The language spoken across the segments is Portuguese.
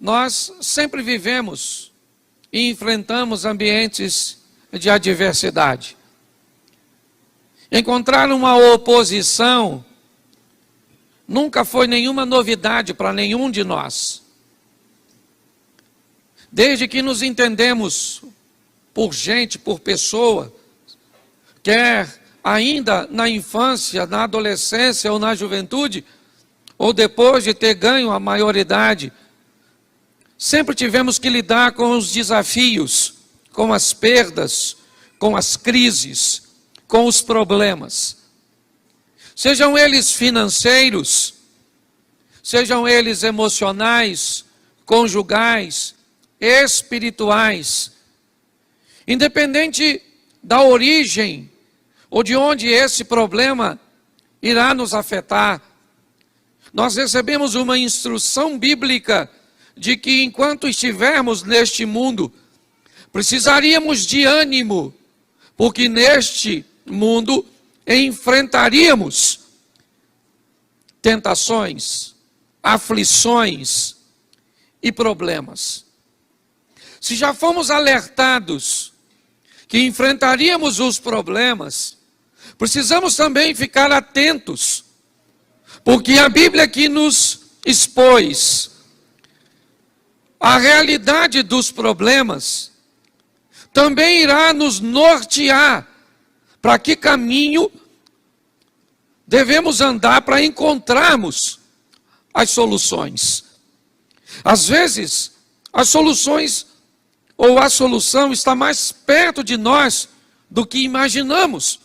Nós sempre vivemos e enfrentamos ambientes de adversidade. Encontrar uma oposição nunca foi nenhuma novidade para nenhum de nós. Desde que nos entendemos por gente, por pessoa, quer ainda na infância, na adolescência ou na juventude, ou depois de ter ganho a maioridade, sempre tivemos que lidar com os desafios, com as perdas, com as crises, com os problemas. Sejam eles financeiros, sejam eles emocionais, conjugais, espirituais. Independente da origem ou de onde esse problema irá nos afetar, nós recebemos uma instrução bíblica de que enquanto estivermos neste mundo, precisaríamos de ânimo, porque neste mundo enfrentaríamos tentações, aflições e problemas. Se já fomos alertados que enfrentaríamos os problemas, precisamos também ficar atentos, porque a Bíblia aqui nos expôs a realidade dos problemas, também irá nos nortear para que caminho devemos andar para encontrarmos as soluções. Às vezes, as soluções ou a solução está mais perto de nós do que imaginamos.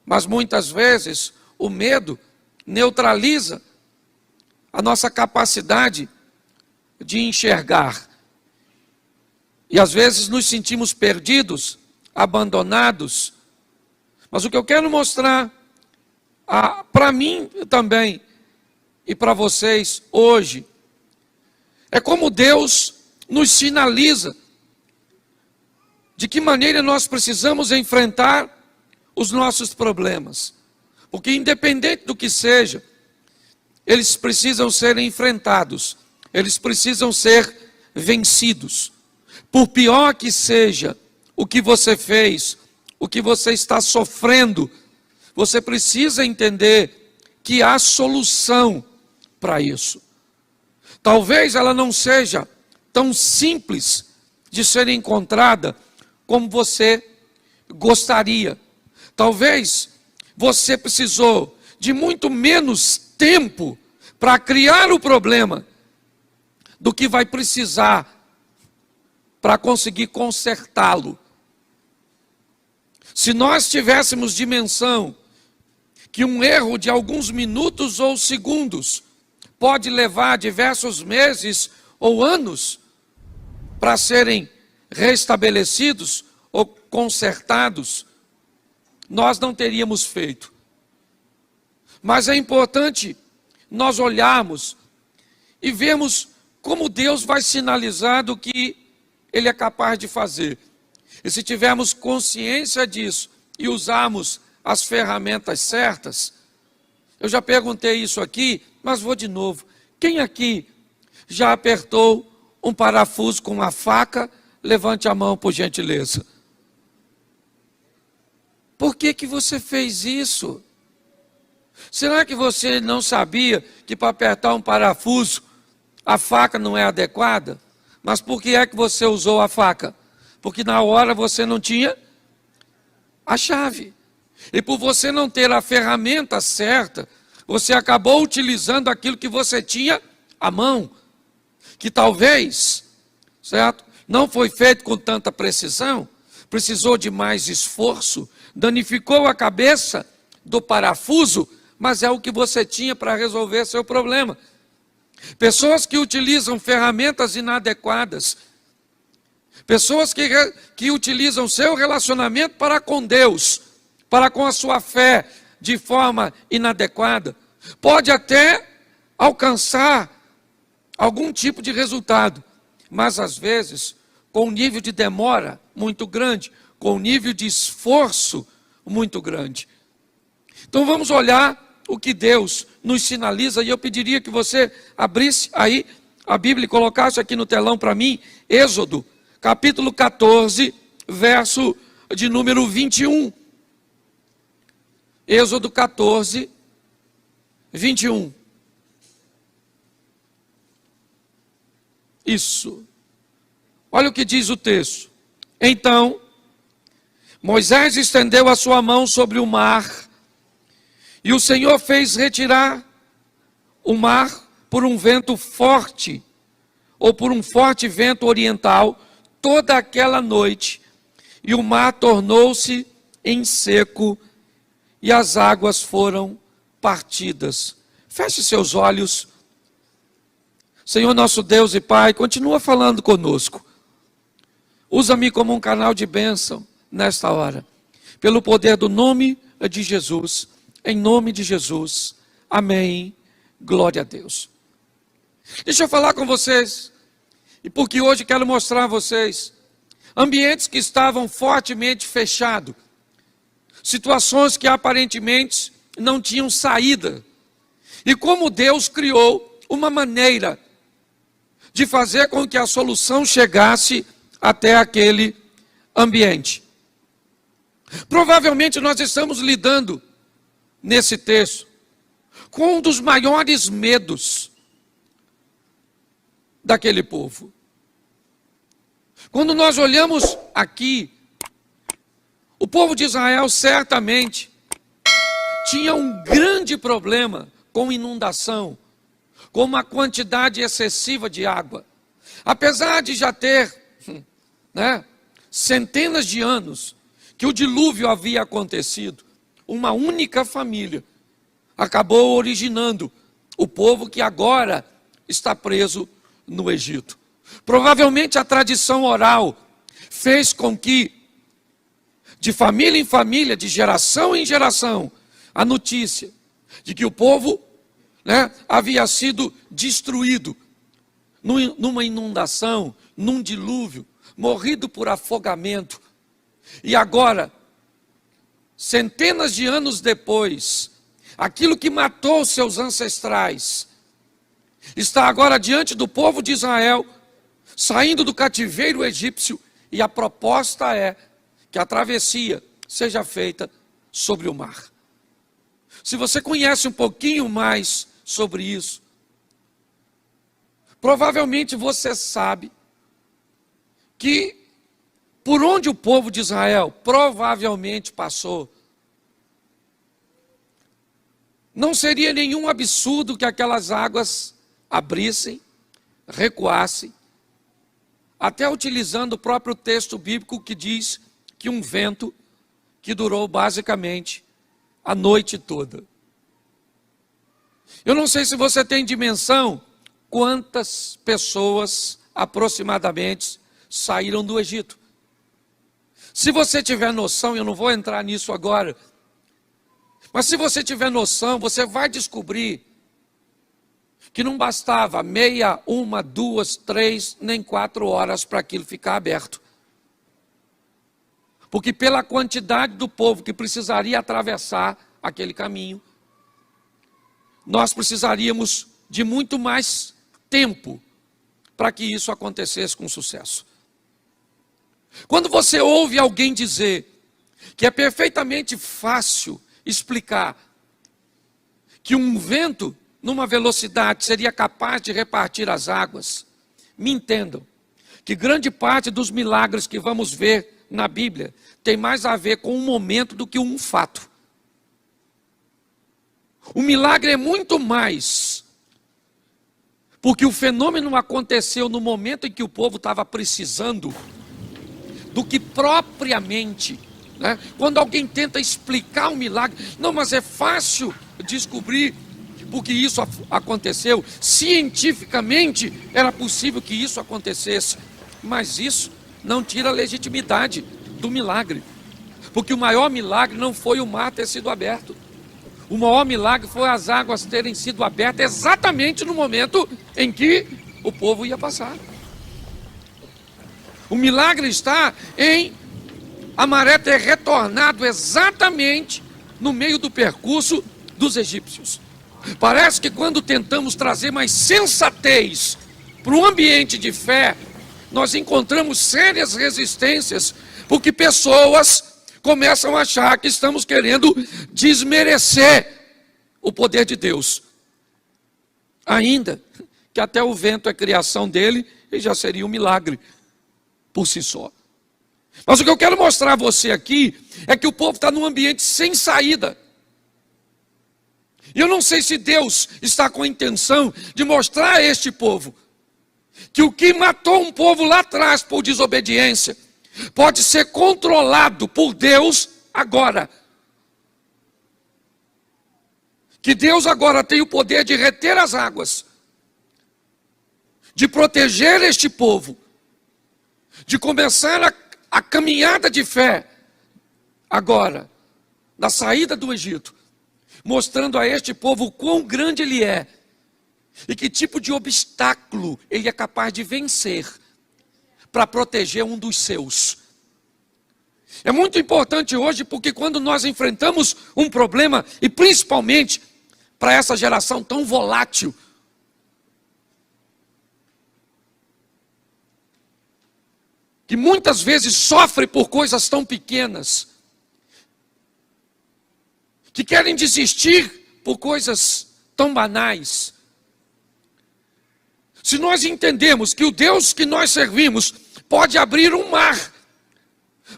Mas muitas vezes o medo neutraliza a nossa capacidade de enxergar. E às vezes nos sentimos perdidos, abandonados. Mas o que eu quero mostrar para mim também e para vocês hoje é como Deus nos sinaliza de que maneira nós precisamos enfrentar os nossos problemas. Porque independente do que seja, eles precisam ser enfrentados, eles precisam ser vencidos. Por pior que seja o que você fez, o que você está sofrendo, você precisa entender que há solução para isso. Talvez ela não seja tão simples de ser encontrada como você gostaria. Talvez você precisou de muito menos tempo para criar o problema do que vai precisar para conseguir consertá-lo. Se nós tivéssemos dimensão que um erro de alguns minutos ou segundos pode levar diversos meses ou anos para serem restabelecidos ou consertados, nós não teríamos feito. Mas é importante nós olharmos e vermos como Deus vai sinalizar do que Ele é capaz de fazer. E se tivermos consciência disso e usarmos as ferramentas certas, eu já perguntei isso aqui, mas vou de novo. Quem aqui já apertou um parafuso com uma faca? Levante a mão, por gentileza. Por que você fez isso? Será que você não sabia que para apertar um parafuso a faca não é adequada? Mas por que é que você usou a faca? Porque na hora você não tinha a chave. E por você não ter a ferramenta certa, você acabou utilizando aquilo que você tinha à mão, que talvez, certo, não foi feito com tanta precisão, precisou de mais esforço, danificou a cabeça do parafuso, mas é o que você tinha para resolver seu problema. Pessoas que utilizam ferramentas inadequadas, pessoas que utilizam seu relacionamento para com Deus, para com a sua fé de forma inadequada, pode até alcançar algum tipo de resultado, mas às vezes com um nível de demora muito grande, com um nível de esforço muito grande. Então vamos olhar o que Deus nos sinaliza, e eu pediria que você abrisse aí a Bíblia e colocasse aqui no telão para mim, Êxodo, capítulo 14, verso de número 21. Êxodo 14, 21. Isso. Olha o que diz o texto. Então, Moisés estendeu a sua mão sobre o mar, e o Senhor fez retirar o mar por um vento forte, ou por um forte vento oriental, toda aquela noite, e o mar tornou-se em seco, e as águas foram partidas. Feche seus olhos. Senhor nosso Deus e Pai, continua falando conosco. Usa-me como um canal de bênção nesta hora, pelo poder do nome de Jesus, em nome de Jesus, amém, glória a Deus. Deixa eu falar com vocês, e porque hoje quero mostrar a vocês, ambientes que estavam fortemente fechados, situações que aparentemente não tinham saída, e como Deus criou uma maneira de fazer com que a solução chegasse até aquele ambiente. Provavelmente nós estamos lidando, nesse texto, com um dos maiores medos daquele povo. Quando nós olhamos aqui, o povo de Israel certamente tinha um grande problema com inundação, com uma quantidade excessiva de água. Apesar de já ter centenas de anos que o dilúvio havia acontecido, uma única família acabou originando o povo que agora está preso no Egito. Provavelmente a tradição oral fez com que, de família em família, de geração em geração, a notícia de que o povo havia sido destruído numa inundação, num dilúvio, morrido por afogamento. E agora, centenas de anos depois, aquilo que matou seus ancestrais está agora diante do povo de Israel, saindo do cativeiro egípcio, e a proposta é que a travessia seja feita sobre o mar. Se você conhece um pouquinho mais sobre isso, provavelmente você sabe que por onde o povo de Israel provavelmente passou, não seria nenhum absurdo que aquelas águas abrissem, recuassem, até utilizando o próprio texto bíblico que diz que um vento que durou basicamente a noite toda. Eu não sei se você tem dimensão quantas pessoas aproximadamente saíram do Egito. Se você tiver noção, eu não vou entrar nisso agora, mas se você tiver noção, você vai descobrir que não bastava meia, uma, duas, três, nem 4 horas para aquilo ficar aberto. Porque pela quantidade do povo que precisaria atravessar aquele caminho, nós precisaríamos de muito mais tempo para que isso acontecesse com sucesso. Quando você ouve alguém dizer que é perfeitamente fácil explicar que um vento numa velocidade seria capaz de repartir as águas, me entendam que grande parte dos milagres que vamos ver na Bíblia tem mais a ver com um momento do que um fato. O milagre é muito mais, porque o fenômeno aconteceu no momento em que o povo estava precisando, do que propriamente, quando alguém tenta explicar um milagre, não, mas é fácil descobrir porque isso aconteceu, cientificamente era possível que isso acontecesse, mas isso não tira a legitimidade do milagre, porque o maior milagre não foi o mar ter sido aberto, o maior milagre foi as águas terem sido abertas exatamente no momento em que o povo ia passar. O milagre está em a maré ter retornado exatamente no meio do percurso dos egípcios. Parece que quando tentamos trazer mais sensatez para o ambiente de fé, nós encontramos sérias resistências, porque pessoas começam a achar que estamos querendo desmerecer o poder de Deus. Ainda que até o vento é criação dele, e já seria um milagre por si só. Mas o que eu quero mostrar a você aqui é que o povo está num ambiente sem saída. E eu não sei se Deus está com a intenção de mostrar a este povo que o que matou um povo lá atrás por desobediência pode ser controlado por Deus agora. Que Deus agora tem o poder de reter as águas, de proteger este povo, de começar a caminhada de fé agora, da saída do Egito, mostrando a este povo o quão grande ele é e que tipo de obstáculo ele é capaz de vencer para proteger um dos seus. É muito importante hoje, porque quando nós enfrentamos um problema, e principalmente para essa geração tão volátil, que muitas vezes sofre por coisas tão pequenas, que querem desistir por coisas tão banais. Se nós entendemos que o Deus que nós servimos pode abrir um mar,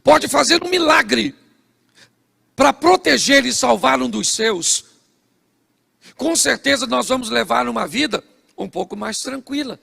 pode fazer um milagre para proteger e salvar um dos seus, com certeza nós vamos levar uma vida um pouco mais tranquila.